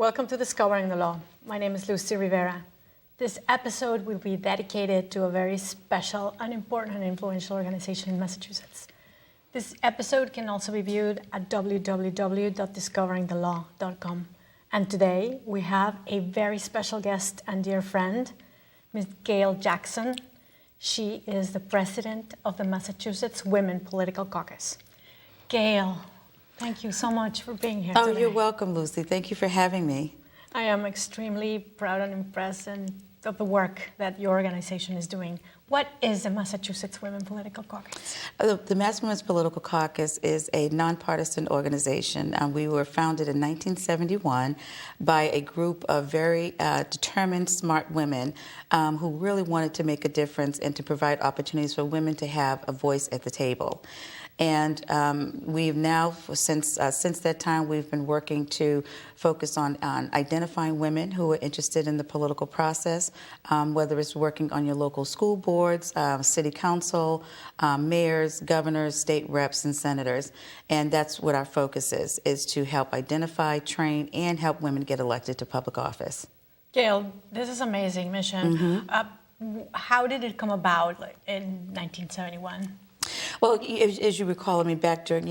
Welcome to Discovering the Law. My name is Lucy Rivera. This episode will be dedicated to a very special and important and influential organization in Massachusetts. This episode can also be viewed at www.discoveringthelaw.com. And today we have a very special guest and dear friend, Ms. Gail Jackson. She is the president of the Massachusetts Women Political Caucus. Gail, thank you so much for being here today. You're welcome, Lucy. Thank you for having me. I am extremely proud and impressed of the work that your organization is doing. What is the Massachusetts Women Political Caucus? The Mass Women's Political Caucus is a nonpartisan organization. We were founded in 1971 by a group of very determined, smart women who really wanted to make a difference and to provide opportunities for women to have a voice at the table. And we've now, since that time, we've been working to focus on identifying women who are interested in the political process, whether it's working on your local school boards, city council, mayors, governors, state reps, and senators. And that's what our focus is to help identify, train, and help women get elected to public office. Gail, this is an amazing mission. Mm-hmm. How did it come about in 1971? Well, as you recall, I mean, back during,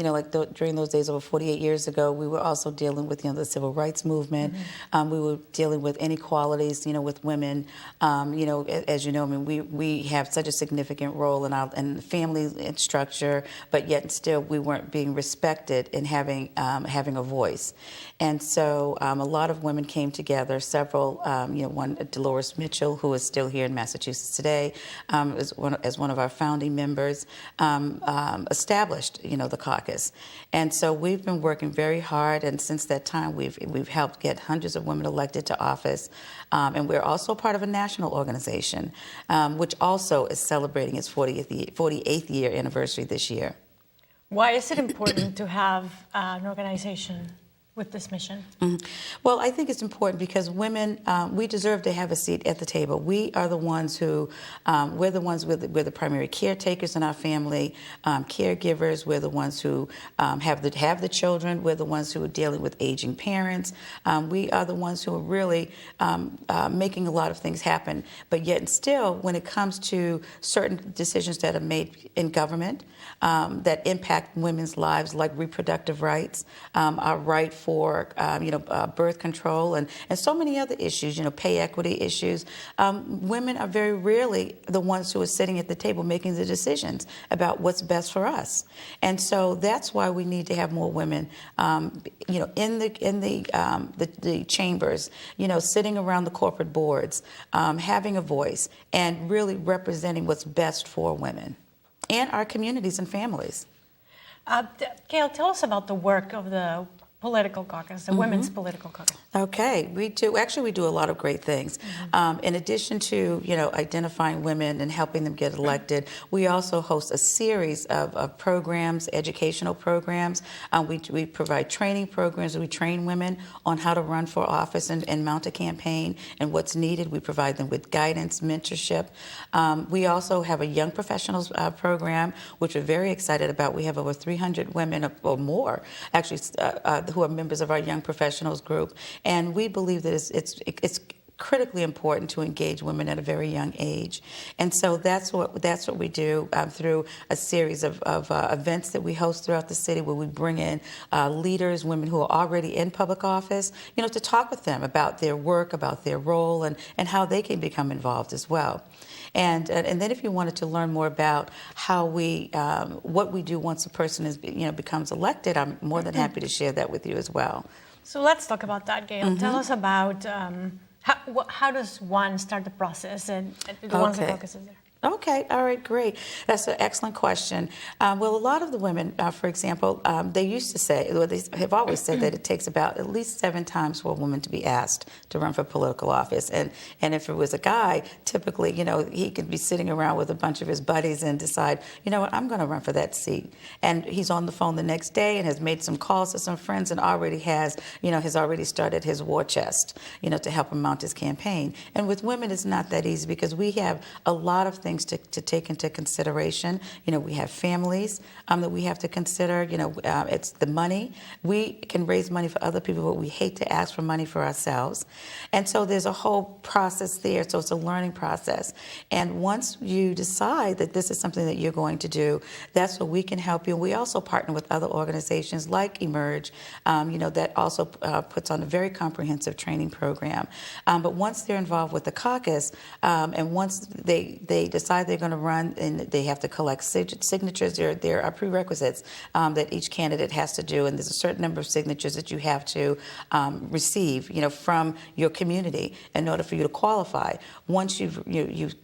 during those days over 48 years ago, we were also dealing with, the civil rights movement. Mm-hmm. We were dealing with inequalities, with women. As you know, I mean, we have such a significant role in family structure, but yet still we weren't being respected in having a voice. And so a lot of women came together, several, one, Dolores Mitchell, who is still here in Massachusetts today, as one of our founding members, established, the caucus. And so we've been working very hard, and since that time we've helped get hundreds of women elected to office. And we're also part of a national organization, which also is celebrating its 48th year anniversary this year. Why is it important to have an organization with this mission? Mm-hmm. Well, I think it's important because women, we deserve to have a seat at the table. We are the ones who, we're the primary caretakers in our family, caregivers. We're the ones who have the children. We're the ones who are dealing with aging parents. We are the ones who are really making a lot of things happen. But yet still, when it comes to certain decisions that are made in government that impact women's lives, like reproductive rights, our right for birth control, and so many other issues, pay equity issues. Women are very rarely the ones who are sitting at the table making the decisions about what's best for us. And so that's why we need to have more women, in the chambers, sitting around the corporate boards, having a voice, and really representing what's best for women and our communities and families. Gail, tell us about the work of the Political Caucus, the Women's Political Caucus. Okay, we do a a lot of great things. In addition to, identifying women and helping them get elected, we also host a series of programs, educational programs. We provide training programs. We train women on how to run for office and mount a campaign and what's needed. We provide them with guidance, mentorship. We also have a young professionals program, which we're very excited about. We have over 300 women or more, actually, who are members of our young professionals group, and we believe that it's critically important to engage women at a very young age. And so that's what we do through a series of events that we host throughout the city, where we bring in leaders, women who are already in public office, to talk with them about their work, about their role, and how they can become involved as well. And then if you wanted to learn more about how what we do once a person becomes elected, I'm more than happy to share that with you as well. So let's talk about that, Gail. Tell us about how does one start the process and once the caucus is there? Okay, all right, great. That's an excellent question. Well, a lot of the women, for example, they used to say, well, they have always said that it takes about at least 7 times for a woman to be asked to run for political office. And if it was a guy, typically, he could be sitting around with a bunch of his buddies and decide, you know what, I'm going to run for that seat. And he's on the phone the next day and has made some calls to some friends and already has already started his war chest, to help him mount his campaign. And with women, it's not that easy because we have a lot of things to take into consideration. We have families that we have to consider. It's the money. We can raise money for other people, but we hate to ask for money for ourselves. And so there's a whole process there. So it's a learning process. And once you decide that this is something that you're going to do, that's where we can help you. We also partner with other organizations like Emerge, that also puts on a very comprehensive training program. But once they're involved with the caucus, and once they decide they're going to run, and they have to collect signatures. There are prerequisites that each candidate has to do, and there's a certain number of signatures that you have to receive, from your community in order for you to qualify. Once you've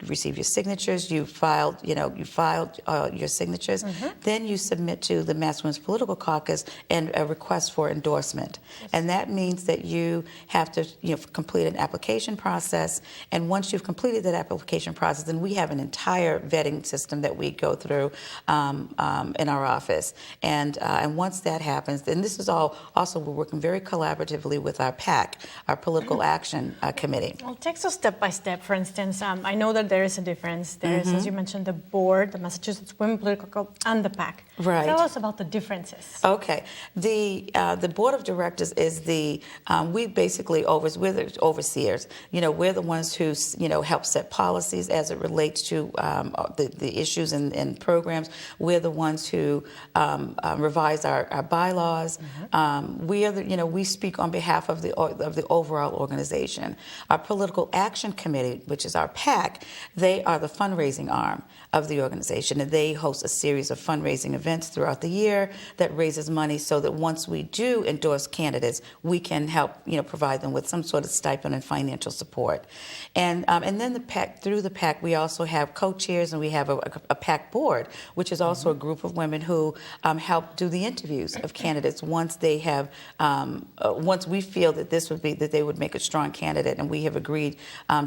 received your signatures, you've filed your signatures, then you submit to the Mass Women's Political Caucus and a request for endorsement, and that means that you have to complete an application process. And once you've completed that application process, then we have an entire vetting system that we go through in our office. And once that happens, then this is all also we're working very collaboratively with our PAC, our Political Action Committee. Well, take us step by step. For instance, I know that there is a difference. There is, as you mentioned, the board, the Massachusetts Women Political Caucus, and the PAC. Right. Tell us about the differences. Okay. The board of directors is we basically we're the overseers. We're the ones who help set policies as it relates to the issues and programs. We're the ones who revise our bylaws. We are we speak on behalf of the overall organization. Our Political Action Committee, which is our PAC, they are the fundraising arm of the organization, and they host a series of fundraising events throughout the year that raises money so that once we do endorse candidates, we can help provide them with some sort of stipend and financial support. And then the PAC, through the PAC, we also have co-chairs, and we have a PAC board, which is also a group of women who help do the interviews of candidates once they have once we feel that they would make a strong candidate, and we have agreed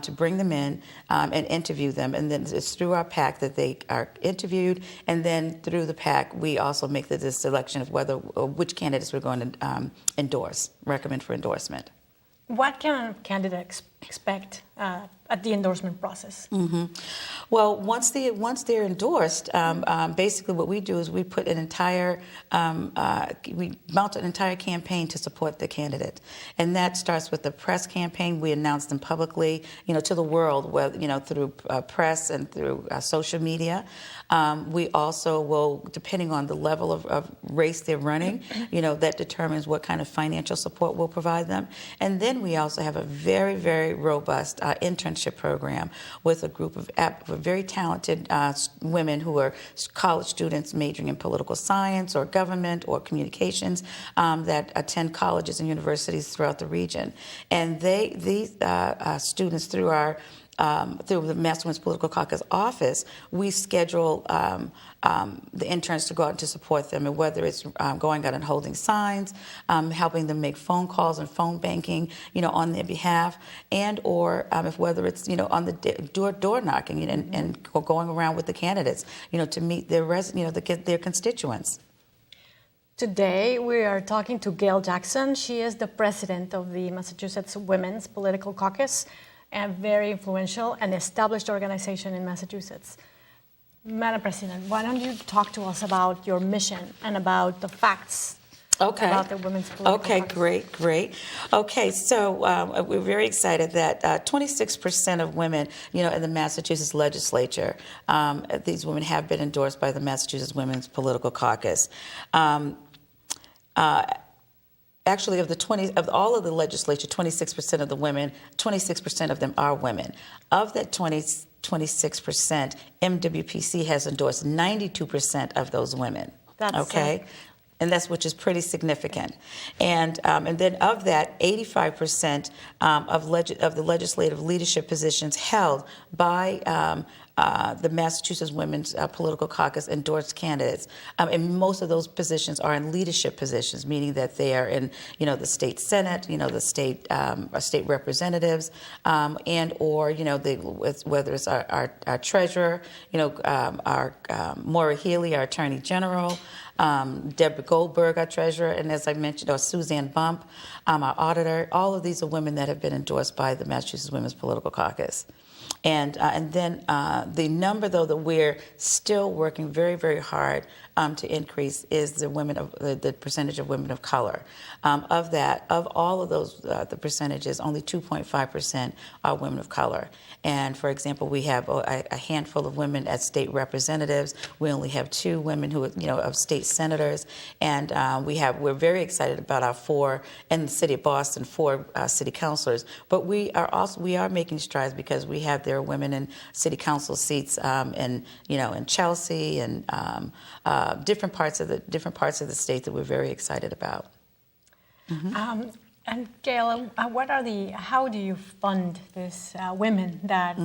to bring them in and interview them. And then it's through our PAC that they are interviewed, and then through the PAC we also make the selection of which candidates we're going to recommend for endorsement. What can a candidate expect at the endorsement process? Well, once they're endorsed, basically what we do is we put we mount an entire campaign to support the candidate, and that starts with the press campaign. We announce them publicly, to the world, through press and through social media. We also will, depending on the level of race they're running, that determines what kind of financial support we'll provide them. And then we also have a very, very robust internship program with a group of very talented women who are college students majoring in political science or government or communications that attend colleges and universities throughout the region. And these students, through the Mass Women's Political Caucus office, we schedule the interns to go out and to support them, and whether it's going out and holding signs, helping them make phone calls and phone banking, on their behalf, and or whether it's on the door knocking and going around with the candidates, to meet their constituents. Today we are talking to Gail Jackson. She is the president of the Massachusetts Women's Political Caucus, a very influential and established organization in Massachusetts. Madam President, why don't you talk to us about your mission and about the facts about the Women's Political Caucus? Great. Okay, so we're very excited that 26% of women, in the Massachusetts legislature, these women have been endorsed by the Massachusetts Women's Political Caucus. Actually, of all of the legislature, 26% of the women, 26% of them are women. Of that 26%, MWPC has endorsed 92% of those women. That's okay. And that's which is pretty significant, and then of that, 85% of the legislative leadership positions held by the Massachusetts Women's Political Caucus endorsed candidates, and most of those positions are in leadership positions, meaning that they are in the state senate, the state representatives, and or whether it's our treasurer, our Maura Healey, our attorney general. Deborah Goldberg, our treasurer, and as I mentioned, or Suzanne Bump, our auditor. All of these are women that have been endorsed by the Massachusetts Women's Political Caucus. And then the number, though, that we're still working very, very hard to increase is the percentage of women of color. Of all of those, the percentages, only 2.5% are women of color. And for example, we have a handful of women as state representatives. We only have 2 women who, of state senators, and we're very excited about our 4 in the city of Boston, 4 city councilors. But we are making strides because there are women in city council seats in Chelsea and different parts of the state that we're very excited about. Mm-hmm. And Gail, how do you fund these women that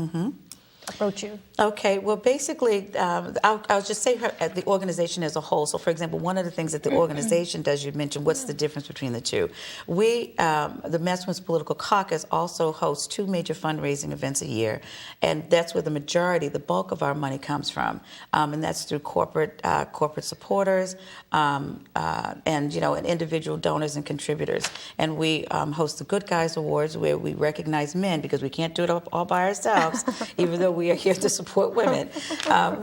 approach you? Okay, well, basically, I'll just say the organization as a whole. So, for example, one of the things that the organization does, you mentioned, what's the difference between the two? We, the Mass Women's Political Caucus, also hosts 2 major fundraising events a year, and that's where the bulk of our money comes from, and that's through corporate supporters, and individual donors and contributors. And we host the Good Guys Awards, where we recognize men because we can't do it all by ourselves, even though we are here to support women.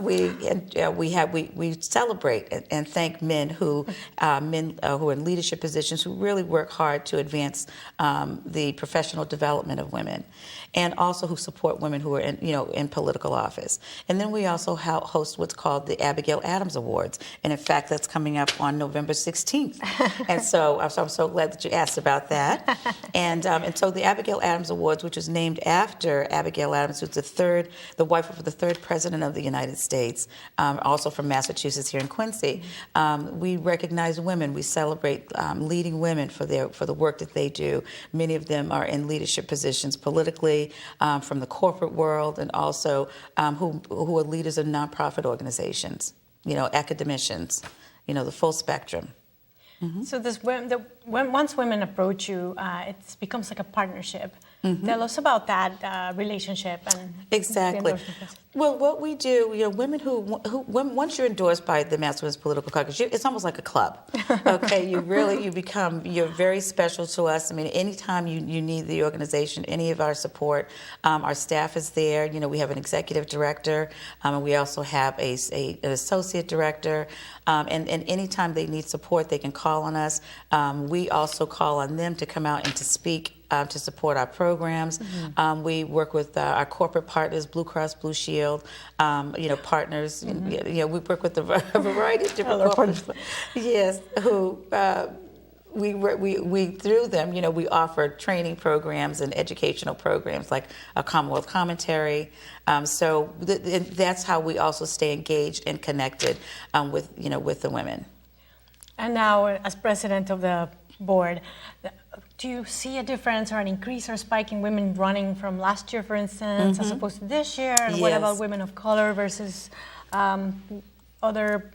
We celebrate and thank men who are in leadership positions who really work hard to advance the professional development of women, and also who support women who are in political office. And then we also host what's called the Abigail Adams Awards, and in fact, that's coming up on November 16th. And so I'm so glad that you asked about that. And so the Abigail Adams Awards, which was named after Abigail Adams, who's the wife of the 3rd president of the United States, also from Massachusetts here in Quincy. We recognize women. We celebrate leading women for the work that they do. Many of them are in leadership positions politically, from the corporate world, and also who are leaders of nonprofit organizations, academicians, the full spectrum. Mm-hmm. So once women approach you, it becomes like a partnership. Mm-hmm. Tell us about that relationship and exactly. Well, what we do, women once you're endorsed by the Mass Women's Political Caucus, it's almost like a club. Okay, you're very special to us. I mean, anytime you need the organization, any of our support, our staff is there. We have an executive director, and we also have an associate director. And anytime they need support, they can call on us. We also call on them to come out and to speak. To support our programs. Mm-hmm. We work with our corporate partners, Blue Cross Blue Shield, partners. Mm-hmm. We work with a variety of different corporates. Yes, who we through them, we offer training programs and educational programs like a Commonwealth Commentary. So that's how we also stay engaged and connected with the women. And now, as president of the board, do you see a difference or an increase or spike in women running from last year, for instance, mm-hmm. as opposed to this year? And yes. What about women of color versus other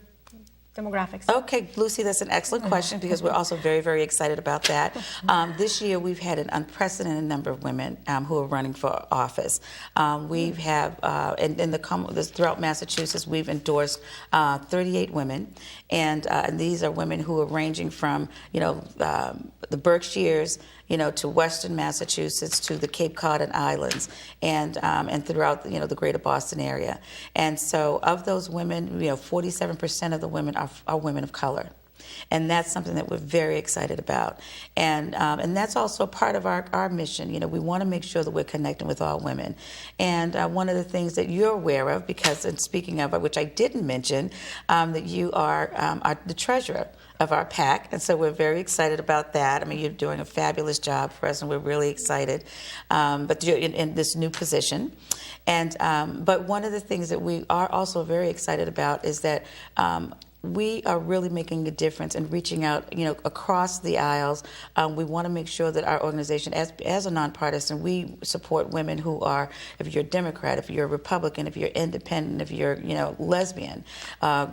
demographics? Okay, Lucy, that's an excellent question because we're also very, very excited about that. This year, we've had an unprecedented number of women who are running for office. We have, throughout Massachusetts, we've endorsed 38 women, and these are women who are ranging from, the Berkshires, to Western Massachusetts, to the Cape Cod and Islands, and throughout, the greater Boston area. And so of those women, 47% of the women are women of color. And that's something that we're very excited about. And that's also part of our mission. We want to make sure that we're connecting with all women. And one of the things that you're aware of, because in speaking of, which I didn't mention, that you are the treasurer of our PAC, and so we're very excited about that. I mean, you're doing a fabulous job for us, and we're really excited. But you're in this new position, and but one of the things that we are also very excited about is that we are really making a difference and reaching out, across the aisles. We want to make sure that our organization, as a nonpartisan, we support women who are, if you're a Democrat, if you're a Republican, if you're independent, if you're, lesbian.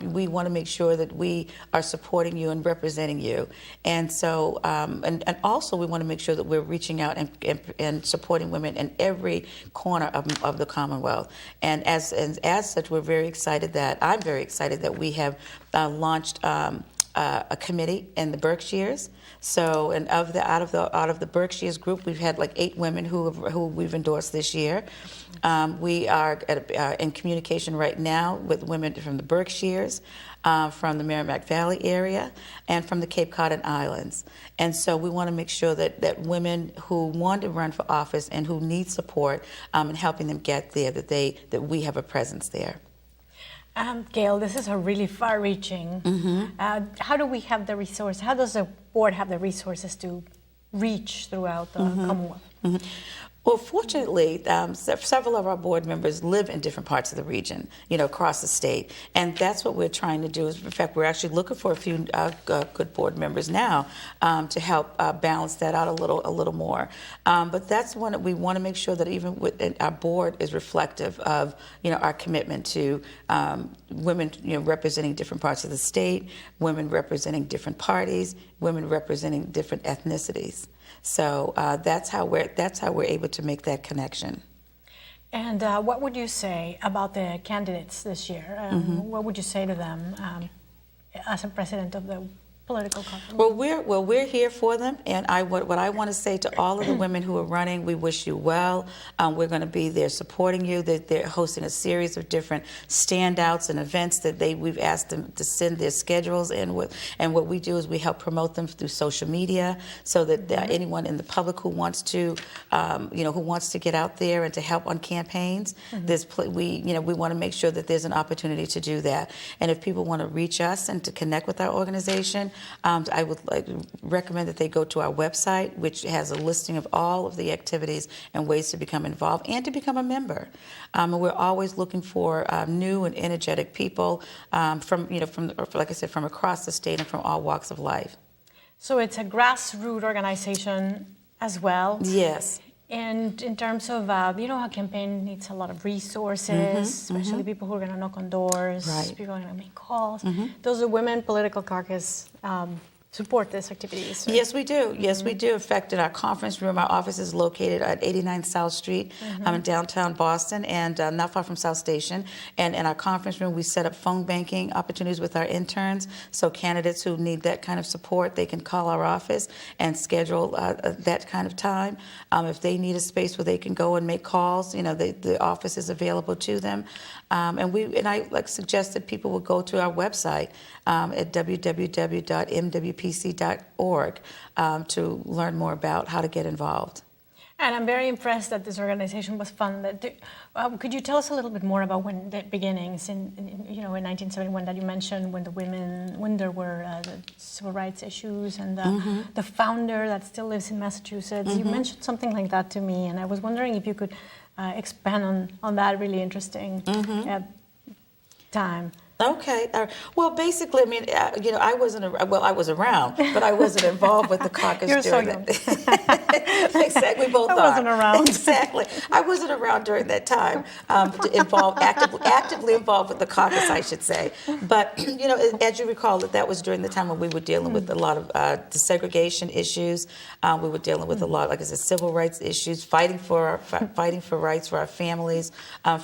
We want to make sure that we are supporting you and representing you. And so, and also we want to make sure that we're reaching out and supporting women in every corner of the Commonwealth. And as such, I'm very excited that we have launched a committee in the Berkshires. So, and out of the Berkshires group, we've had like 8 women who we've endorsed this year. We are in communication right now with women from the Berkshires, from the Merrimack Valley area, and from the Cape Cod and Islands. And so we want to make sure that women who want to run for office and who need support in helping them get there, that we have a presence there. Gail, this is a really far-reaching. How do we have the resource? How does the board have the resources to reach throughout the Commonwealth? Well, fortunately, several of our board members live in different parts of the region, across the state. And that's what we're trying to do. In fact, we're actually looking for a few good board members now to help balance that out a little more. But that's one we want to make sure that even our board is reflective of, our commitment to women, representing different parts of the state, women representing different parties, women representing different ethnicities. So that's how we're able to make that connection. And what would you say about the candidates this year? What would you say to them as a president of the political caucus? Well, we're here for them, and what I want to say to all of the women who are running, we wish you well. We're going to be there supporting you. They're hosting a series of different standouts and events that we've asked them to send their schedules in with, and what we do is we help promote them through social media, so that anyone in the public who wants to, who wants to get out there and to help on campaigns, we want to make sure that there's an opportunity to do that. And if people want to reach us and to connect with our organization, I would recommend that they go to our website, which has a listing of all of the activities and ways to become involved and to become a member. And we're always looking for new and energetic people from like I said, from across the state and from all walks of life. So it's a grassroots organization as well. Yes. And in terms of, a campaign needs a lot of resources, especially people who are going to knock on doors, people who are going to make calls. Does the Women Political Caucus support these activities? Right? Yes, we do. Yes, we do. In fact, in our conference room, our office is located at 89 South Street in downtown Boston, and not far from South Station. And in our conference room, we set up phone banking opportunities with our interns. So candidates who need that kind of support, they can call our office and schedule that kind of time. If they need a space where they can go and make calls, the office is available to them. And I suggest that people will go to our website at www.mwpc.org to learn more about how to get involved. And I'm very impressed that this organization was funded. Could you tell us a little bit more about when the beginnings in 1971 that you mentioned, when there were the civil rights issues and the founder that still lives in Massachusetts? You mentioned something like that to me, and I was wondering if you could expand on that really interesting time. Okay. Well, basically, I mean, I wasn't. I was around, but I wasn't involved with the caucus. You're during so young. Exactly, we both I wasn't around. Exactly, I wasn't around during that time. Actively involved with the caucus, I should say. But as you recall, that was during the time when we were dealing with a lot of desegregation issues. We were dealing with a lot, like I said, civil rights issues, fighting for rights for our families,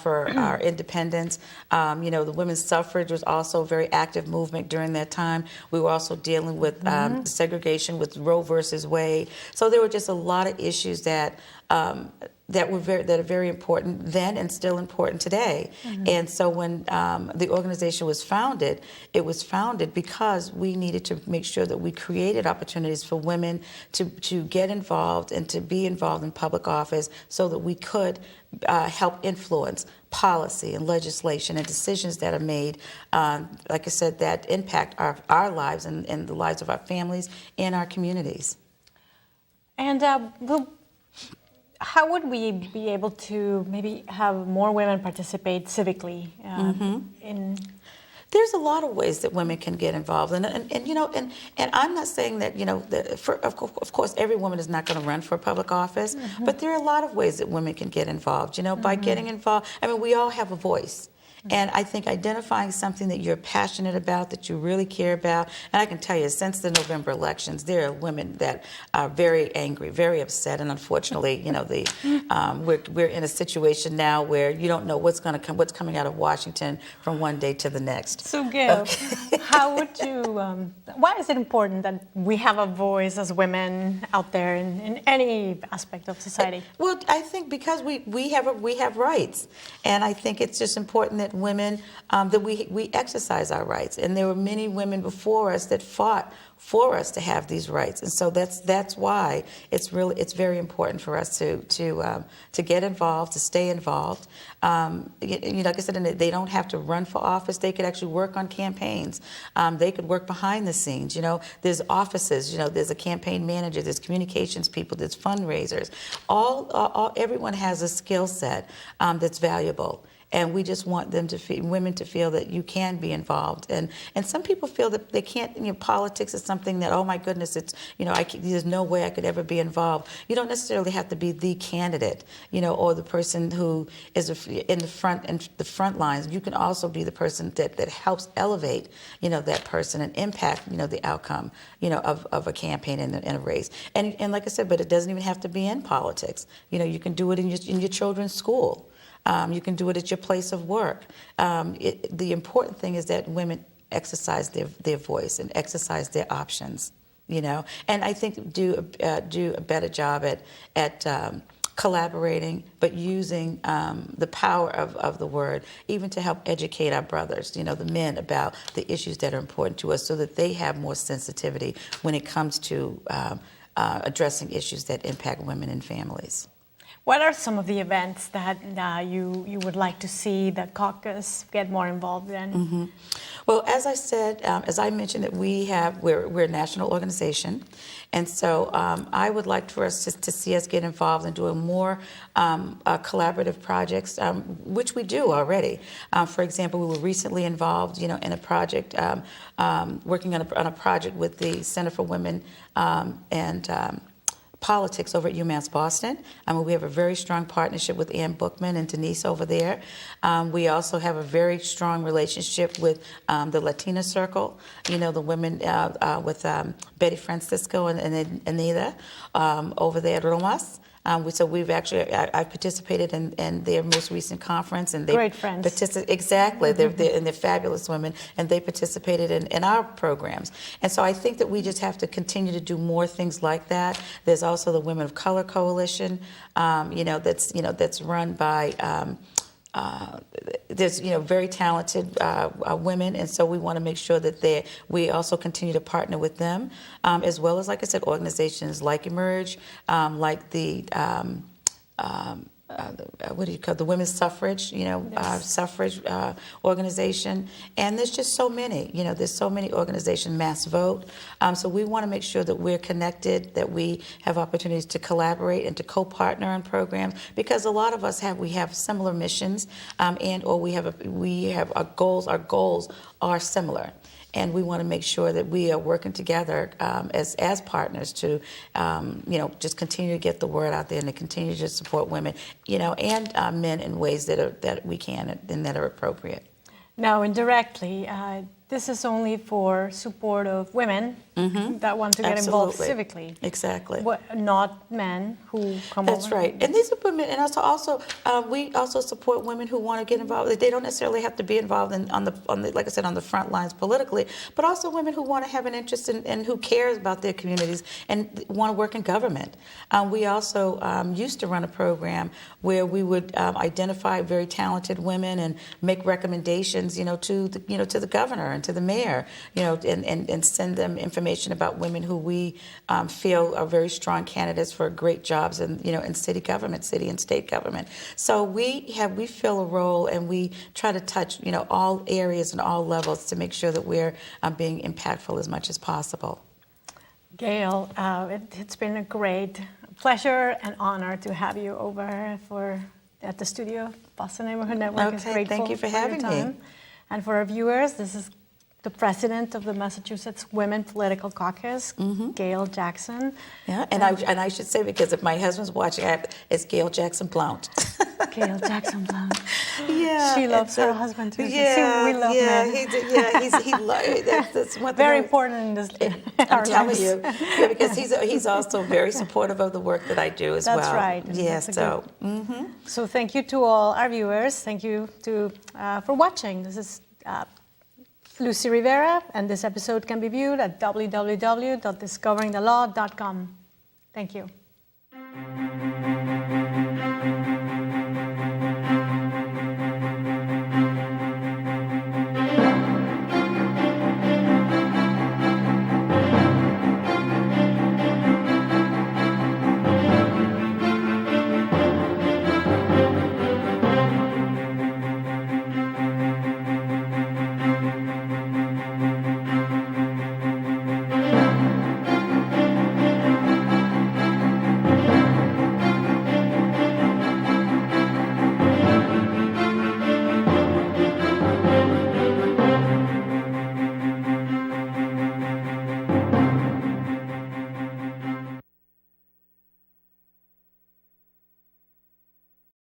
for our independence. The women's suffrage was also a very active movement during that time. We were also dealing with segregation with Roe versus Wade. So there were just a lot of issues that are very important then and still important today. And so when the organization was founded, it was founded because we needed to make sure that we created opportunities for women to get involved and to be involved in public office so that we could help influence policy and legislation and decisions that are made, like I said, that impact our lives and the lives of our families and our communities. And how would we be able to maybe have more women participate civically in? There's a lot of ways that women can get involved, and I'm not saying that of course every woman is not going to run for public office, but there are a lot of ways that women can get involved. By getting involved, I mean, we all have a voice. And I think identifying something that you're passionate about, that you really care about, and I can tell you, since the November elections, there are women that are very angry, very upset, and unfortunately, we're in a situation now where you don't know what's coming out of Washington from one day to the next. So, Gail, how would you? Why is it important that we have a voice as women out there in any aspect of society? Well, I think because we have rights, and I think it's just important that women that we exercise our rights, and there were many women before us that fought for us to have these rights, and so that's why it's very important for us to get involved, to stay involved. Like I said, they don't have to run for office. They could actually work on campaigns. They could work behind the scenes. There's offices. There's a campaign manager. There's communications people. There's fundraisers. Everyone has a skill set that's valuable. And we just want women to feel that you can be involved. And some people feel that they can't. Politics is something that, oh my goodness, it's there's no way I could ever be involved. You don't necessarily have to be the candidate, or the person who is in the front lines. You can also be the person that helps elevate, that person and impact, the outcome, of a campaign in a race. And like I said, but it doesn't even have to be in politics. You can do it in your children's school. You can do it at your place of work. The important thing is that women exercise their voice and exercise their options, and I think do a better job at collaborating, but using the power of the word, even to help educate our brothers, the men, about the issues that are important to us, so that they have more sensitivity when it comes to addressing issues that impact women and families. What are some of the events that you would like to see the caucus get more involved in? Mm-hmm. Well, as I said, as I mentioned, that we're a national organization, and so I would like for us to see us get involved in doing more collaborative projects, which we do already. For example, we were recently involved, in a project, working on a project with the Center for Women and Politics over at UMass Boston. We have a very strong partnership with Ann Bookman and Denise over there. We also have a very strong relationship with the Latina Circle, the women with Betty Francisco and Anita over there at Romas. So I've participated in their most recent conference, and they great friends. Exactly, they're fabulous women, and they participated in our programs. And so I think that we just have to continue to do more things like that. There's also the Women of Color Coalition, that's run by. There's very talented women, and so we want to make sure that we also continue to partner with them, as well as, like I said, organizations like Emerge, like the the women's suffrage, Yes. suffrage organization, and there's just so many, there's so many organizations, Mass Vote. So we want to make sure that we're connected, that we have opportunities to collaborate and to co-partner on programs, because a lot of us have similar missions, or we have our goals. Our goals are similar. And we want to make sure that we are working together as partners to, just continue to get the word out there and to continue to support women, and men in ways that we can and that are appropriate. Now, indirectly, this is only for support of women that want to get involved civically. Exactly. Not men who come over. That's right. And these are women, and also we also support women who want to get involved. They don't necessarily have to be involved on the like I said, on the front lines politically, but also women who want to have an interest in who cares about their communities and want to work in government. We also used to run a program where we would identify very talented women and make recommendations, to the governor and to the mayor, and send them information about women who we feel are very strong candidates for great jobs in city government, city and state government. So we fill a role, and we try to touch all areas and all levels to make sure that we're being impactful as much as possible. Gail, it's been a great pleasure and honor to have you over at the studio, Boston Neighborhood Network. Okay, thank you for having me. And for our viewers, this is the president of the Massachusetts Women Political Caucus, Gail Jackson. Yeah, and I should say, because if my husband's watching, it's Gail Jackson-Blount. Gail Jackson-Blount. Yeah, She loves her husband too. Yeah, we love yeah, men. that's one thing. Very important in this. I'm telling you, because he's also very supportive of the work that I do as well. That's right. Yeah, That's so. So thank you to all our viewers. Thank you for watching. This is Lucy Rivera, and this episode can be viewed at www.discoveringthelaw.com. Thank you.